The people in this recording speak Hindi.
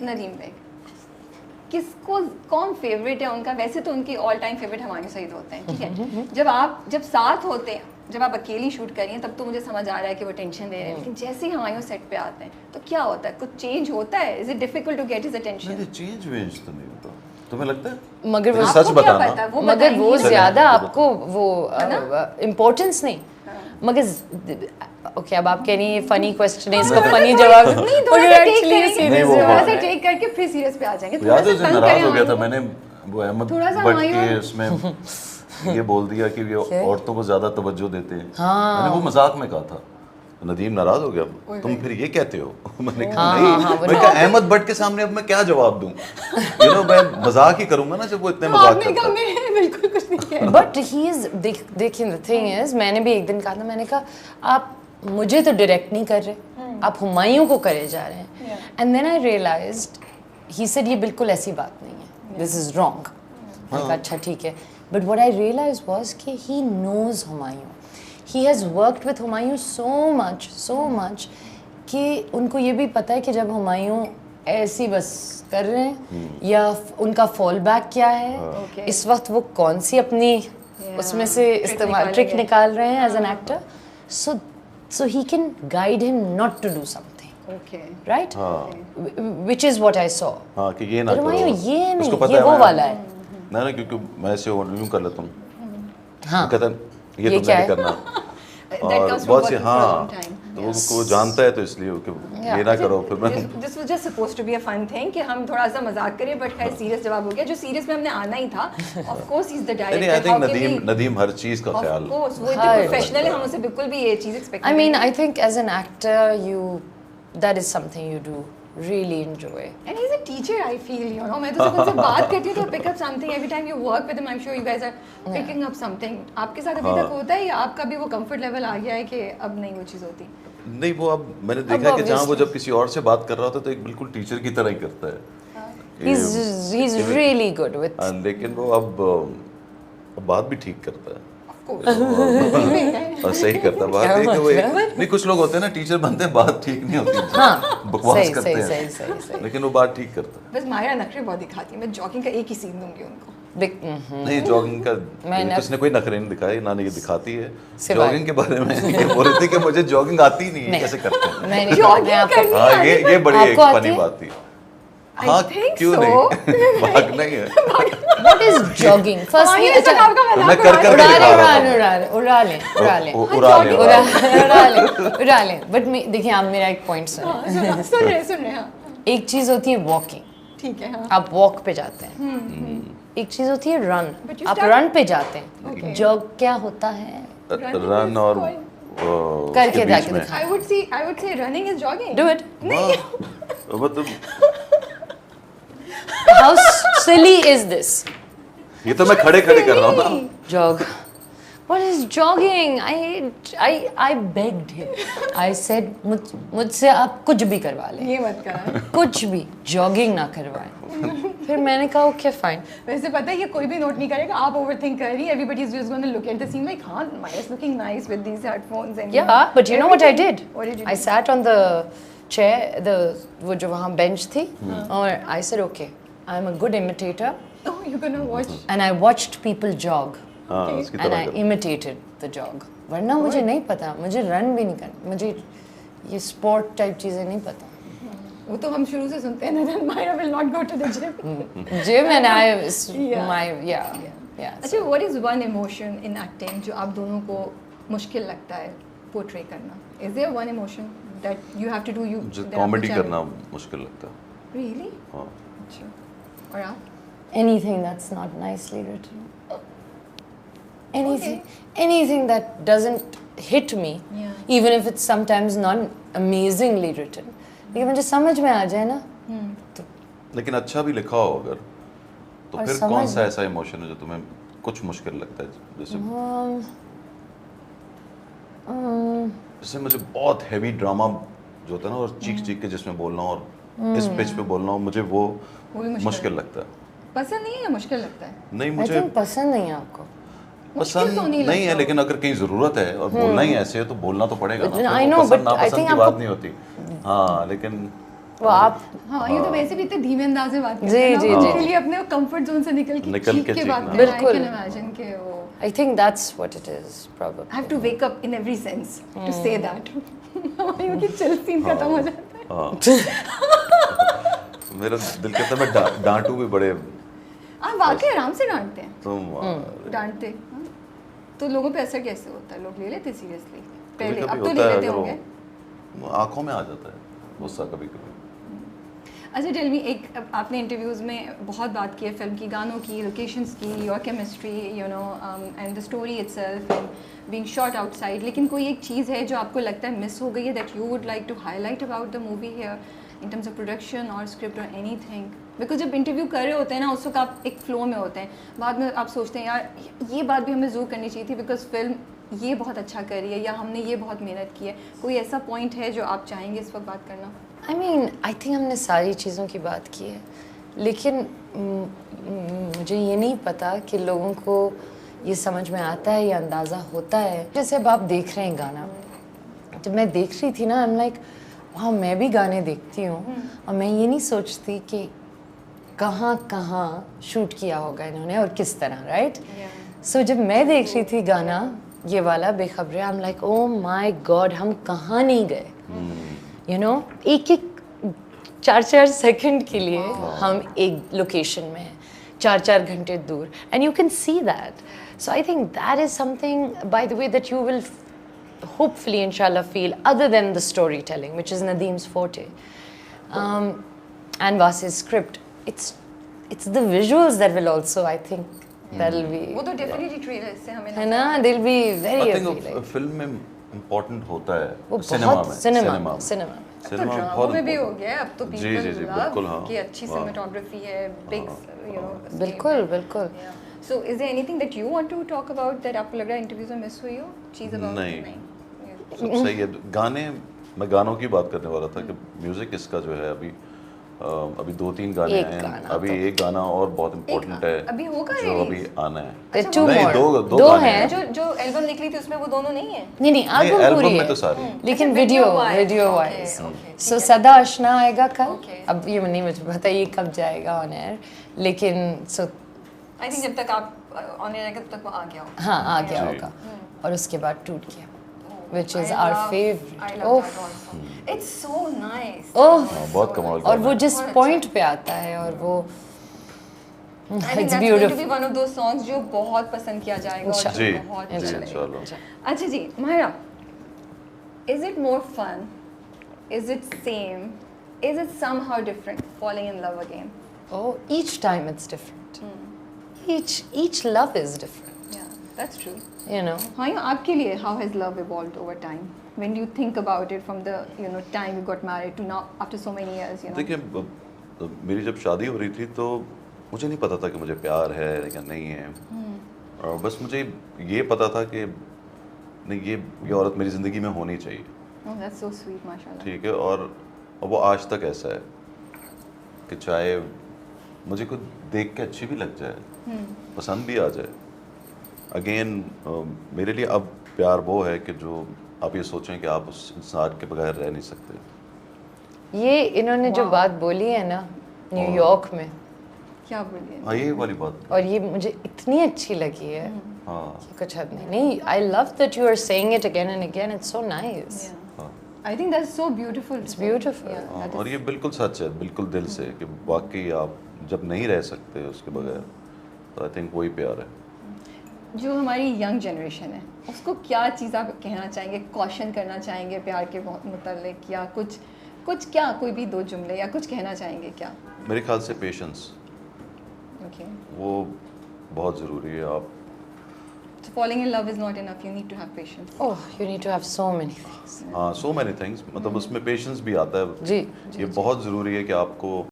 नदीम बेग, किसको कौन फेवरेट है उनका? वैसे तो उनकी all time favourite Humayun Saeed होते हैं, ठीक है। जब साथ होते हैं, जब आप अकेली शूट कर रही हैं, तब तो मुझे समझ आ रहा है कि वो टेंशन दे रहे हैं, लेकिन जैसे ही हुमायूं सेट पे आते हैं तो क्या होता है? कुछ चेंज होता है? Is it difficult to get his attention? नहीं, चेंज वेंज तो नहीं होता। तुम्हें लगता है? मगर वो सच बताना, मगर वो ज्यादा आपको वो इम्पोर्टेंस नहीं, मगर ओके अब आप कह रही हैं फनी क्वेश्चन है, इसका फनी जवाब नहीं, और थोड़ा सा एक्चुअली थोड़ा सा टेक करके फिर सीरियस पे आ जाएंगे। थोड़ा याद है सा उस तंग नाराज करें हो गया था, हुमायूं। मैंने वो अहमद थोड़ा सा बट के हुमायूं- उसमें ये बोल दिया कि ये औरतों को ज्यादा तवज्जो देते हैं। मैंने वो मजाक में कहा था, नदीम नाराज हो गया, तुम फिर ये कहते हो? मैंने कहा नहीं, मैं कहा अहमद बट के सामने अब मैं क्या जवाब दूं? यू नो मैं मजाक ही करूंगा ना जब वो इतने मजाक करता है। बिल्कुल कुछ नहीं कह बट ही इज देखिए द थिंग इज, मैंने भी एक दिन कहा था, मैंने कहा आप मुझे तो डायरेक्ट नहीं कर रहे, आप हुमायूं को करे जा रहे हैं। And then I realised he said ये बिल्कुल ऐसी बात नहीं है, दिस इज रॉन्ग। मैंने कहा अच्छा ठीक है, but what I realised was कि he knows Humayun, he has worked with Humayun so much कि उनको ये भी पता है कि जब हुमायूं ऐसी बस कर रहे हैं या उनका फॉल बैक क्या है, इस वक्त वो कौन सी अपनी उसमें से इस्तेमाल ट्रिक निकाल रहे हैं as an actor, so he can guide him not to do something, okay, right? Which is what I saw. हाँ कि ये ना तो करो, ये नहीं, उसको पता ये है वो मैं- वाला है। ना क्योंकि मैं ऐसे यूं कर लेता हूँ, हाँ कहता ये ये तो क्या मैं है? करना। that और comes from बहुत सी working for a long हाँ time. तो वो जानता है, तो इसलिए कि ये ना करो फिर मैं This was just supposed to be a fun thing कि हम थोड़ा सा मजाक करें, बट खैर सीरियस जवाब हो गया। जो सीरियस में हमने आना ही था, of course he's the director. नहीं, आई थिंक नदीम हर चीज का Of ख्याल course, वो इतने प्रोफेशनल है, हम उसे बिल्कुल भी ये चीज expect I mean I think as an actor that is something you do really enjoy. And he's a teacher, I feel, you know. मैं तो जब उनसे बात करती हूँ तो pick up something every time you work with him. I'm sure you guys are picking up something. आपके साथ अभी तक होता है या आपका भी वो comfort level आ गया है कि अब नहीं वो चीज़ होती? नहीं, वो अब मैंने देखा कि जहाँ वो जब किसी और से बात कर रहा होता है तो एक बिल्कुल टीचर की तरह ही करता है। He's really good with. लेकिन वो अब बात भी ठीक करता है Of course. और सही करता है बात। एक वो नहीं, कुछ लोग होते हैं ना टीचर बनते हैं, बात ठीक नहीं होती, हाँ बकवास करते सही हैं, लेकिन वो बात ठीक करता है। बस मायरा नखरे बहुत दिखाती है। मैं जॉगिंग का एक ही सीन दूंगी उनको। नहीं, जॉगिंग का किसने कोई नखरे नहीं दिखाई ना, ये दिखाती है। जॉगिंग के बारे में ये बोल रही थी कि मुझे जॉगिंग आती नहीं है, कैसे करते हैं। जॉगिंग करनी हाँ, ये बड़ी एक फनी बात थी। हाँ, think क्यों so. नहीं भागना ही है। What is jogging? Firstly, ये सब आपका मैं मजाक कर कर उड़ा के दिखा रहा उड़ा ले उड़ा ले। बट देखिए आप मेरा एक पॉइंट सुनिए। सुन रहे हाँ। एक चीज होती है वॉकिंग, ठीक है हाँ। आप वॉक पे जाते हैं। एक चीज होती है रन, But you आप start- रन पे जाते हैं। जॉग क्या होता है? रन और करके उसके जाके बीच में। दिखा। I would say running is jogging. Do it. हाँ, मतलब How silly is this? ये तो मैं खड़े खड़े कर रहा हूँ ना। Jog. What is jogging? I begged him. I said मुझसे आप कुछ भी करवा लें, ये मत करा। कुछ भी, जॉगिंग ना करवाएं। फिर मैंने कहा ओके फाइन। वैसे पता है ये कोई भी नोट नहीं करेगा, आप ओवरथिंक कर रही है। Everybody is just going to look at the scene like, हाँ, Maya's looking nice with these headphones and Yeah, but you know what I did? What did you I do? sat on the chair, वो जो वहाँ bench थी, और I said okay, I'm a good imitator, Oh, you're gonna watch. and I watched people jog, हाँ, उसकी and तरह I कर। imitated the jog. वरना मुझे नहीं पता, मुझे रन भी नहीं करना, मुझे ये स्पोर्ट टाइप चीजें नहीं पता। वो तो हम शुरू से सुनते हैं ना, then Myra will not go to the gym. Gym and I, Yeah. yeah. अच्छा, what is one emotion in acting जो आप दोनों को मुश्किल लगता है portray करना? Is there one emotion that you have to do? मुझे that आपको कॉमेडी challenge- करना मुश्किल लगता है। Really? हाँ, अच्छा, और आप? Anything that's not nicely written. Anything that doesn't hit me, Yeah. even if it's sometimes not amazingly written. लेकिन मुझे समझ में आ जाए ना, तो लेकिन अच्छा भी लिखा हो अगर, तो और फिर समझ कौन सा में- ऐसा इमोशन है जो तुम्हें कुछ मुश्किल लगता है? जैसे जैसे मुझे बहुत हैवी ड्रामा जो होता है ना, और चीख चीख के जिसमें बोलना और इस पिच पे बोलना हो, मुझे वो भी मुश्किल लगता है। पसंद नहीं है या मुश्किल लगता है? नहीं, I मुझे think पसंद नहीं है आपको। मुश्किल पसंद तो नहीं नहीं है, लगता। लेकिन अगर कहीं जरूरत है और बोलना ही ऐसे है तो बोलना तो पड़ेगा ना। I फिर वो know, पसंद but ना I पसंद think की बात आपको- नहीं होती। हाँ, लेकिन वो आप हाँ ये तो वैसे भी इतने धीमे अंदाज में बात जी, करते हैं जी, ना, जी। उनके लिए अपने कंफर्ट जोन से निकल के निकल चीख के के बात चीखना। करना, I बिल्कुल। can imagine कि वो I think that's what it is probably. I have to wake up in every sense to say that. हमारी की चिल सीन खत्म हो जाता है। हाँ मेरा दिल कहता है मैं डांटू भी बड़े आप वाकई आराम से डांटते हैं, तुम डांटते हाँ? तो लोगों पे असर कैसे होता है, लोग ले लेते सीरियसली पहले, कभी अब तो होता ले है लेते अगर होंगे। वो आंखों में आ जाता है गुस्सा कभी कभी। अच्छा टेल मी, एक आपने इंटरव्यूज़ में बहुत बात की है फिल्म की, गानों की, लोकेशंस की, your chemistry, you know, and the story itself and being shot outside, लेकिन कोई एक चीज़ है जो आपको लगता है मिस हो गई है that you would like to highlight about the movie here in terms of production और स्क्रिप्ट और एनीथिंग? बिकॉज जब इंटरव्यू कर रहे होते हैं ना, उस वक्त आप एक फ्लो में होते हैं, बाद में आप सोचते हैं यार ये बात भी हमें ज़रूर करनी चाहिए थी बिकॉज फिल्म ये बहुत अच्छा कर रही है या हमने ये बहुत मेहनत की है। कोई ऐसा पॉइंट है जो आप चाहेंगे इस वक्त बात करना? I mean, I think हमने सारी चीज़ों की बात की है, लेकिन मुझे ये नहीं पता कि लोगों को ये समझ में आता है या अंदाज़ा होता है। जैसे अब आप देख रहे हैं गाना, जब मैं देख रही थी ना, I'm like, हाँ मैं भी गाने देखती हूँ और मैं ये नहीं सोचती कि कहाँ कहाँ शूट किया होगा इन्होंने और किस तरह, राइट? सो जब मैं देख रही थी गाना ये वाला बेखबरे, I'm like, oh my God, हम कहाँ नहीं गए, you know, एक एक 4-4 सेकंड के लिए हम एक लोकेशन में हैं, 4-4 घंटे दूर, and you can see that. So I think that is something, by the way, that you will hopefully inshallah feel, other than the storytelling, which is Nadeem's forte, and Wasi's script. It's the visuals that will also, I think, that'll be, वो तो डेफिनेटली ट्रेलर से हमें है ना, they'll be very I think appealing. Film में इम्पोर्टेंट होता वो है सिनेमा बहुत में, सिनेमा में। सिनेमा तो सिनेमा में ड्रामा बहुत में भी हो important गया है, अब तो जी, पीपल जी, जी, लव बिल्कुल, हाँ। कि अच्छी हाँ। सिनेमेटोग्राफी है, बिग यू नो। बिल्कुल बिल्कुल। So is there anything that you want to talk about that आपको लग रहा है इंटरव्यूज में मिस हुई हो चीज अबाउट? नहीं। सब सही है। गाने, मैं गानों की बात करने वाला था कि म्यूजिक इसका जो है अभी 2-3 गाने एक हैं, गाना अभी एक गाना और बहुत इम्पोर्टेंट है अभी होगा जो release? अभी आना है। There are two नहीं, more. दो दो गाने हैं। जो एल्बम निकली थी उसमें वो दोनों नहीं है? नहीं नहीं, एल्बम एल्बम पूरी में है, तो सारी लेकिन अच्छा, video video wise, wise. okay, सो सदा आशना आएगा कल, Okay. अब ये नहीं मुझे पता ये कब जाएगा ऑन एयर, लेकिन सो आई थिंक जब तक आप ऑन एयर आएगा तब तक वो आ गया होगा। हाँ आ गया जी। होगा, और उसके बाद टूट गया, which is I our love- favorite. I Oh. love that also. It's so nice. ओह, हाँ, बहुत कमाल का और वो गाना है। जिस बहुत पॉइंट पे आता है और वो I think that's it's going to be beautiful. one of those songs जो बहुत पसंद किया जाएगा और जी, जो बहुत जी, अच्छा लगेगा। इंशाल्लाह। अच्छा जी, Mahira, is it more fun? Is it same? Is it somehow different falling in love again? Oh, each time it's different. Each love is different, Yeah, that's true. you know. हाँ, आपके लिए how has love evolved over time? When you think about it from the time you got married to now after so many years, देखिए, मेरी जब शादी हो रही थी तो मुझे नहीं पता था कि मुझे प्यार है या नहीं है, और बस मुझे ये पता था कि नहीं, ये औरत मेरी ज़िंदगी में होनी चाहिए। Oh, that's so sweet, माशाल्लाह। ठीक है, और वो आज तक ऐसा है कि चाहे मुझे कुछ देख के अच्छी भी लग जाए, पसंद भी आ जाए, अगेन मेरे लिए अब प्यार वो है कि जो आप ये सोचें कि आप उस इंसान के बगैर रह नहीं सकते। ये इन्होंने जो Wow. बात बोली है ना न्यूयॉर्क में, क्या बोलिए? हाँ, ये वाली बात। और ये मुझे इतनी अच्छी लगी है हाँ कि कुछ हद नहीं। I love that you are saying it again and again, it's so nice. हाँ I think that's so beautiful. It's beautiful. Yeah, हाँ, that और is- ये बिल्कुल सच है, बिल्कुल दिल से, कि वाकई आप जब नहीं रह सकते उसके बगैर, तो आई थिंक वही प्यार है। जो हमारी यंग जनरेशन है उसको क्या चीज़ आप कहना चाहेंगे, कॉशन करना चाहेंगे प्यार के मुतल्लिक, या कुछ क्या, कोई भी 2 जुमले या कुछ कहना चाहेंगे क्या? मेरे ख्याल से पेशेंस, ओके, वो बहुत ज़रूरी है। आप so falling in love is not enough, you need to have patience. Oh, you need to have so many things. हाँ, सो मैनी थिंग्स, मतलब उसमें पेशेंस भी आता है। जी ये बहुत ज़रूरी है कि आपको